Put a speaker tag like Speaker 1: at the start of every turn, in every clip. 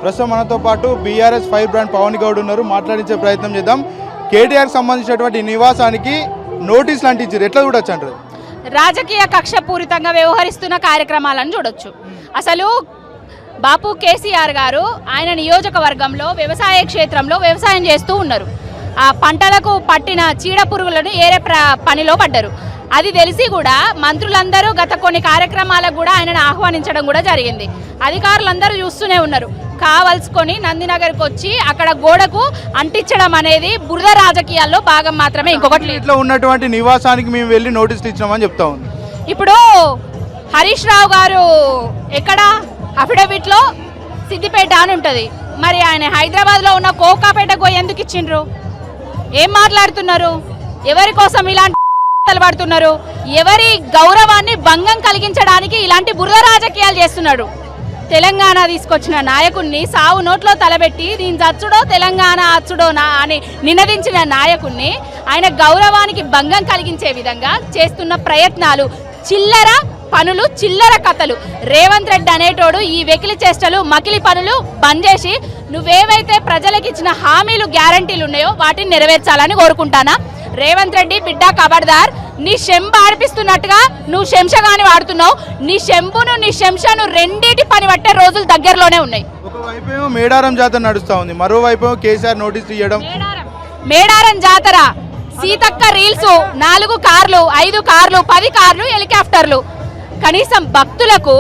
Speaker 1: ప్రస్తుతం మనతో పాటు బీఆర్ఎస్ ఫైర్ బ్రాండ్ పవన్ గౌడ్ ఉన్నారు. మాట్లాడించే ప్రయత్నం చేద్దాం. కేటీఆర్కి సంబంధించినటువంటి నివాసానికి నోటీసులు అంటించారు, ఎట్లా చూడొచ్చు అంటారు?
Speaker 2: రాజకీయ కక్షపూరితంగా వ్యవహరిస్తున్న కార్యక్రమాలను చూడొచ్చు. అసలు బాపు కేసీఆర్ గారు ఆయన నియోజకవర్గంలో వ్యవసాయ క్షేత్రంలో వ్యవసాయం చేస్తూ ఉన్నారు. ఆ పంటలకు పట్టిన చీడ పురుగులను ఏరే పనిలో పడ్డారు. అది తెలిసి కూడా మంత్రులందరూ గత కొన్ని కార్యక్రమాలకు కూడా ఆయనను ఆహ్వానించడం కూడా జరిగింది. అధికారులందరూ చూస్తూనే ఉన్నారు. కావలసుకొని నందినగర్కి వచ్చి అక్కడ గోడకు అంటించడం అనేది బురద రాజకీయాల్లో భాగం మాత్రమే, ఇంకొకటి.
Speaker 1: ఇట్లా ఉన్నటువంటి నివాసానికి మేము వెళ్ళి నోటీసులు ఇచ్చినామని చెప్తా ఉంది.
Speaker 2: ఇప్పుడు హరీష్ రావు గారు ఎక్కడ అఫిడవిట్లో సిద్దిపేట అని ఉంటుంది, మరి ఆయన హైదరాబాద్లో ఉన్న కోకాపేటకు ఎందుకు ఇచ్చిండ్రు? ఏం మాట్లాడుతున్నారు? ఎవరి కోసం ఇలాంటి పడుతున్నారు? ఎవరి గౌరవాన్ని భంగం కలిగించడానికి ఇలాంటి బురద రాజకీయాలు చేస్తున్నాడు? తెలంగాణ తీసుకొచ్చిన నాయకుడిని సావు నోట్లో తలబెట్టి దీని చచ్చుడో తెలంగాణ అచ్చుడో అని నినదించిన నాయకుడిని ఆయన గౌరవానికి భంగం కలిగించే విధంగా చేస్తున్న ప్రయత్నాలు, చిల్లర పనులు, చిల్లర కథలు. రేవంత్ రెడ్డి అనేటోడు ఈ వెకిలి చేష్టలు, మకిలి పనులు బంద్ చేసి నువ్వేవైతే ప్రజలకు ఇచ్చిన హామీలు, గ్యారంటీలు ఉన్నాయో వాటిని నెరవేర్చాలని కోరుకుంటానా. రేవంత్ రెడ్డి బిడ్డ ఖబర్దార్, నీ శంభ ఆడిపిస్తున్నట్టుగా నువ్వు శంషగాని వాడుతున్నావు. నీ శంభును నీ శంషను రెండింటి పని పట్టే రోజులు దగ్గరలోనే ఉన్నాయి.
Speaker 1: ఒకవైపు మేడారం జాతర నడుస్తా ఉంది, మరోవైపు కేసీఆర్ నోటీసులు ఇవ్వడం.
Speaker 2: మేడారం జాతర, సీతక్క రీల్స్, 4 కార్లు, 5 కార్లు, 10 కార్లు, హెలికాప్టర్లు. కనీసం భక్తులకు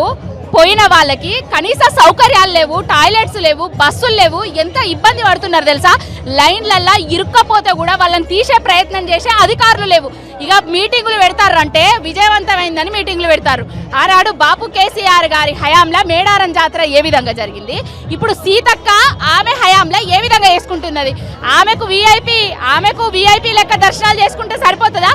Speaker 2: పోయిన వాళ్ళకి కనీస సౌకర్యాలు లేవు, టాయిలెట్స్ లేవు, బస్సులు లేవు. ఎంత ఇబ్బంది పడుతున్నారు తెలుసా? లైన్లల్లా ఇరుక్కపోతే కూడా వాళ్ళని తీసే ప్రయత్నం చేసే అధికారులు లేవు. ఇక మీటింగులు పెడతారంటే విజయవంతమైందని మీటింగులు పెడతారు. ఆనాడు బాపు కేసీఆర్ గారి హయాంలో మేడారం జాతర ఏ విధంగా జరిగింది, ఇప్పుడు సీతక్క ఆమె హయాంలో ఏ విధంగా చేసుకుంటున్నది? ఆమెకు విఐపి లెక్క దర్శనాలు చేసుకుంటే సరిపోతుందా?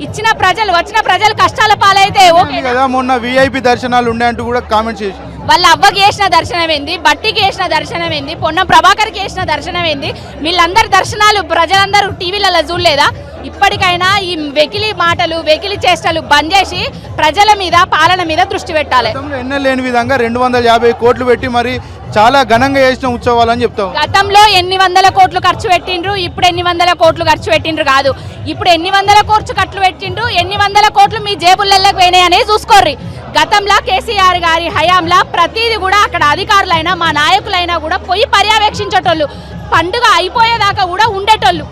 Speaker 2: ఇచ్చిన ప్రజలు, వచ్చిన ప్రజలు కష్టాల పాలైతే ఓకే
Speaker 1: కదా. మొన్న విఐపి దర్శనాలు ఉన్నాయంటూ కూడా కామెంట్ చేసి,
Speaker 2: వాళ్ళ అవ్వకి వేసిన దర్శనం ఏంది, బట్టికి వేసిన దర్శనం ఏంది, పొన్నం ప్రభాకర్కి వేసిన దర్శనం ఏంది? వీళ్ళందరి దర్శనాలు ప్రజలందరూ టీవీలలో చూడలేదా? ఇప్పటికైనా ఈ వెకిలి మాటలు, వెకిలి చేష్టలు బంద్ చేసి ప్రజల మీద, పాలన మీద దృష్టి పెట్టాలి.
Speaker 1: ఎన్నలేని విధంగా 250 కోట్లు పెట్టి మరి చాలా ఘనంగా చేసిన ఉత్సవాలు అని చెప్తాం.
Speaker 2: గతంలో ఎన్ని వందల కోట్లు ఖర్చు పెట్టిండ్రు, ఇప్పుడు ఎన్ని వందల కోట్లు ఖర్చు పెట్టిండ్రు కాదు, ఇప్పుడు ఎన్ని వందల కోట్లు ఖర్చు పెట్టిండ్రు, ఎన్ని వందల కోట్లు మీ జేబుల్లోకి పోయినాయి అనేది చూసుకోర్రి. గతంలో కేసీఆర్ గారి హయాంలో ప్రతిదీ కూడా అక్కడ అధికారులైనా మా నాయకులైనా కూడా పోయి పర్యవేక్షించేటోళ్ళు, పండుగ అయిపోయేదాకా కూడా ఉండేటోళ్ళు.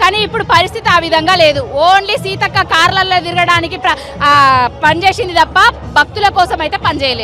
Speaker 2: కానీ ఇప్పుడు పరిస్థితి ఆ విధంగా లేదు. ఓన్లీ సీతక్క కార్లలో తిరగడానికి పనిచేసింది తప్ప భక్తుల కోసం అయితే పనిచేయలేదు.